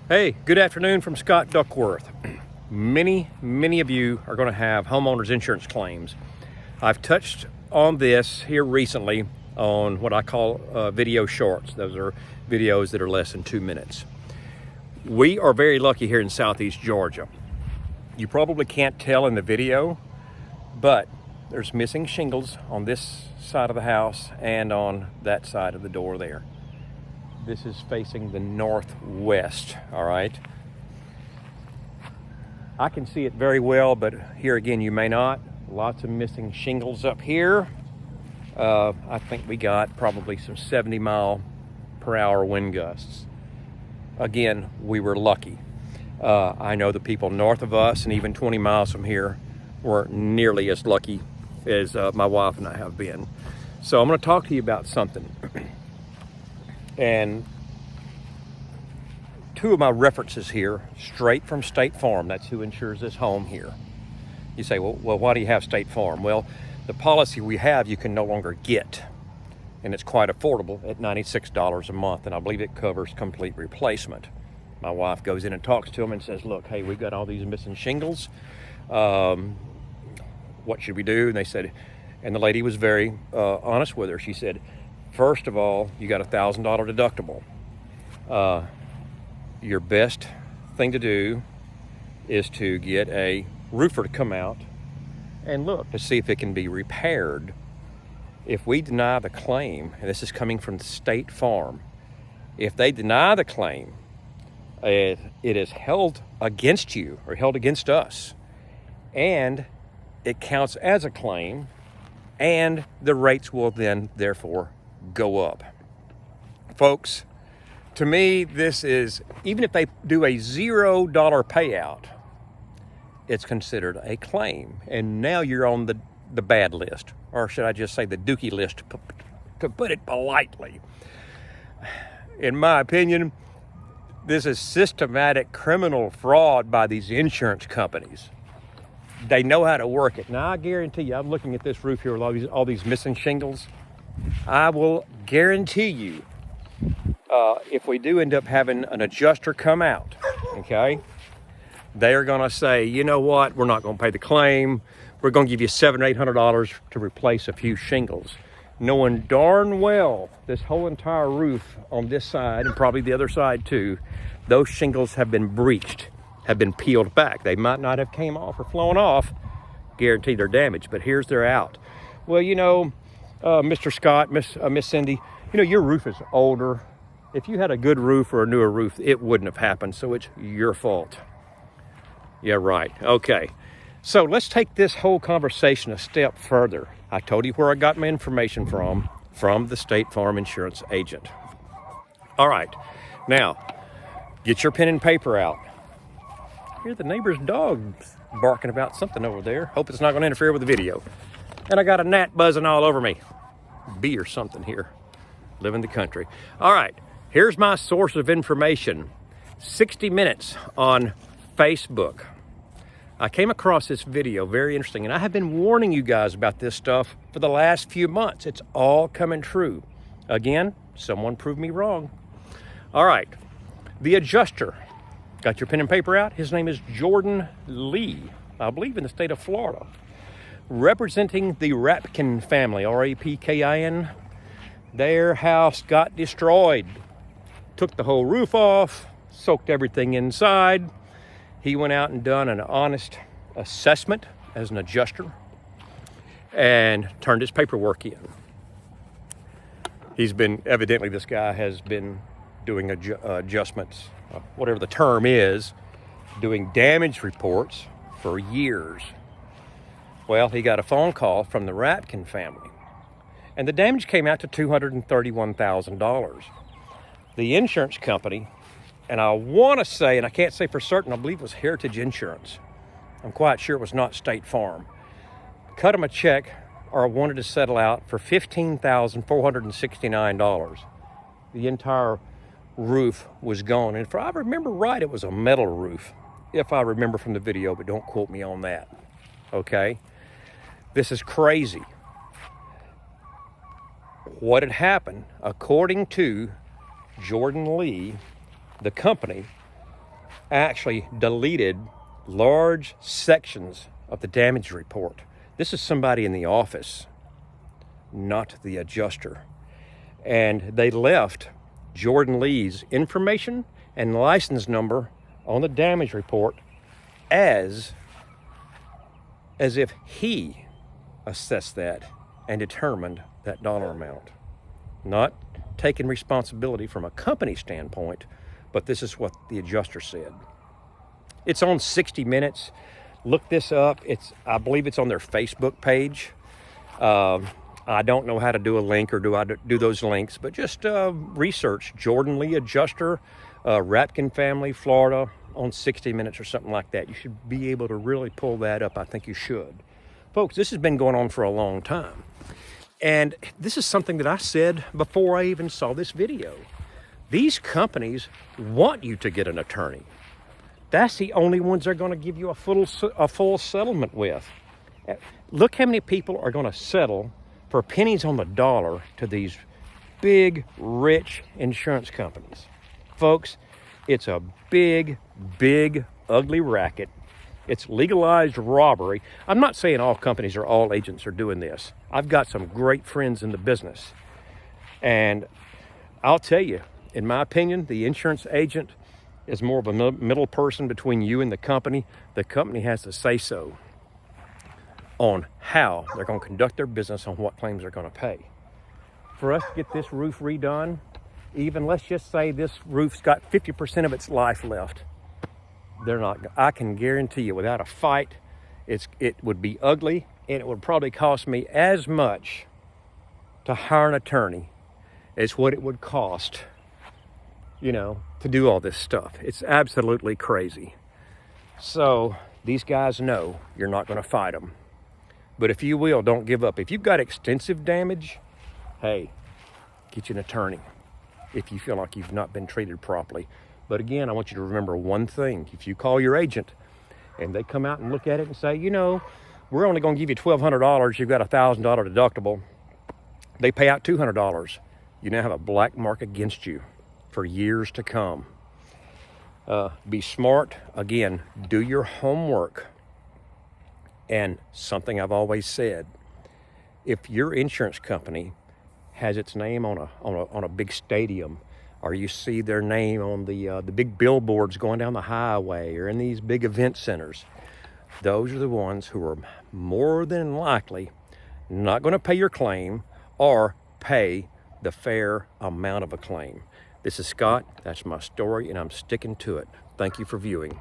Hey, good afternoon from Scott Duckworth. Many of you are going to have homeowners insurance claims. I've touched on this here recently on what I call video shorts. Those are videos that are less than 2 minutes. We are very lucky here in Southeast Georgia. You probably can't tell in the video, but there's missing shingles on this side of the house and on that side of the door there. This is facing the northwest, all right? I can see it very well, but here again, you may not. Lots of missing shingles up here. I think we got probably some 70-mile-per-hour wind gusts. Again, we were lucky. I know the people north of us and even 20 miles from here weren't nearly as lucky as my wife and I have been. So I'm going to talk to you about something. And two of my references here, straight from State Farm. That's who insures this home here. You say, well, why do you have State Farm? Well, the policy we have you can no longer get. And it's quite affordable at $96 a month. And I believe it covers complete replacement. My wife goes in and talks to them and says, look, hey, we've got all these missing shingles. What should we do? And they said, and the lady was very honest with her. She said, first of all, you got a $1,000 deductible. Your best thing to do is to get a roofer to come out and look to see if it can be repaired. If we deny the claim, and this is coming from State Farm, if they deny the claim, it is held against you or held against us, and it counts as a claim, and the rates will then therefore go up. Folks, to me, this is, even if they do a $0 payout, it's considered a claim. And now you're on the bad list, or should I just say the dookie list, to put it politely. In my opinion, this is systematic criminal fraud by these insurance companies. They know how to work it. Now, I guarantee you, I'm looking at this roof here with all these missing shingles. I will guarantee you, if we do end up having an adjuster come out, okay, they are going to say, you know what, we're not going to pay the claim. We're going to give you $700 or $800 to replace a few shingles. Knowing darn well this whole entire roof on this side, and probably the other side too, those shingles have been breached, have been peeled back. They might not have came off or flown off. Guarantee they're damaged, but here's they're out. Well, you know, Mr. Scott, Miss Cindy, you know, your roof is older. If you had a good roof or a newer roof, it wouldn't have happened, so it's your fault. Yeah, right. Okay. So let's take this whole conversation a step further. I told you where I got my information from the State Farm insurance agent. All right. Now, get your pen and paper out. Hear the neighbor's dog barking about something over there. Hope it's not going to interfere with the video. And I got a gnat buzzing all over me. Bee or something here. Live in the country. All right. Here's my source of information. 60 Minutes on Facebook. I came across this video, very interesting, and I have been warning you guys about this stuff for the last few months. It's all coming true. Again, someone proved me wrong. All right. The adjuster. Got your pen and paper out? His name is Jordan Lee, I believe in the state of Florida. Representing the Rapkin family, R-A-P-K-I-N. Their house got destroyed. Took the whole roof off, soaked everything inside. He went out and done an honest assessment as an adjuster and turned his paperwork in. Evidently this guy has been doing adjustments, whatever the term is, doing damage reports for years. Well, he got a phone call from the Rapkin family, and the damage came out to $231,000. The insurance company, and I want to say, and I can't say for certain, I believe it was Heritage Insurance. I'm quite sure it was not State Farm. Cut him a check or wanted to settle out for $15,469. The entire roof was gone. And if I remember right, it was a metal roof, if I remember from the video, but don't quote me on that. Okay? This is crazy. What had happened, according to Jordan Lee, the company, actually deleted large sections of the damage report. This is somebody in the office, not the adjuster. And they left Jordan Lee's information and license number on the damage report as if he assessed that and determined that dollar amount. Not taking responsibility from a company standpoint, but this is what the adjuster said. It's on 60 Minutes. Look this up. I believe it's on their Facebook page. I don't know how to do a link or do those links, but just research Jordan Lee Adjuster, Rapkin Family, Florida, on 60 Minutes or something like that. You should be able to really pull that up. I think you should. Folks, this has been going on for a long time. And this is something that I said before I even saw this video. These companies want you to get an attorney. That's the only ones they're going to give you a full settlement with. Look how many people are going to settle for pennies on the dollar to these big, rich insurance companies. Folks, it's a big, big, ugly racket. It's legalized robbery. I'm not saying all companies or all agents are doing this. I've got some great friends in the business. And I'll tell you, in my opinion, the insurance agent is more of a middle person between you and the company. The company has to say so on how they're going to conduct their business, on what claims they're going to pay. For us to get this roof redone, even let's just say this roof's got 50% of its life left. They're not, I can guarantee you, without a fight, it would be ugly, and it would probably cost me as much to hire an attorney as what it would cost, to do all this stuff. It's absolutely crazy. So these guys know you're not going to fight them. But if you will, don't give up. If you've got extensive damage, hey, get you an attorney if you feel like you've not been treated properly. But again, I want you to remember one thing. If you call your agent and they come out and look at it and say, we're only going to give you $1,200, you've got a $1,000 deductible, they pay out $200, you now have a black mark against you for years to come. Be smart. Again, do your homework. And something I've always said, if your insurance company has its name on a big stadium, or you see their name on the big billboards going down the highway or in these big event centers, those are the ones who are more than likely not going to pay your claim or pay the fair amount of a claim. This is Scott. That's my story, and I'm sticking to it. Thank you for viewing.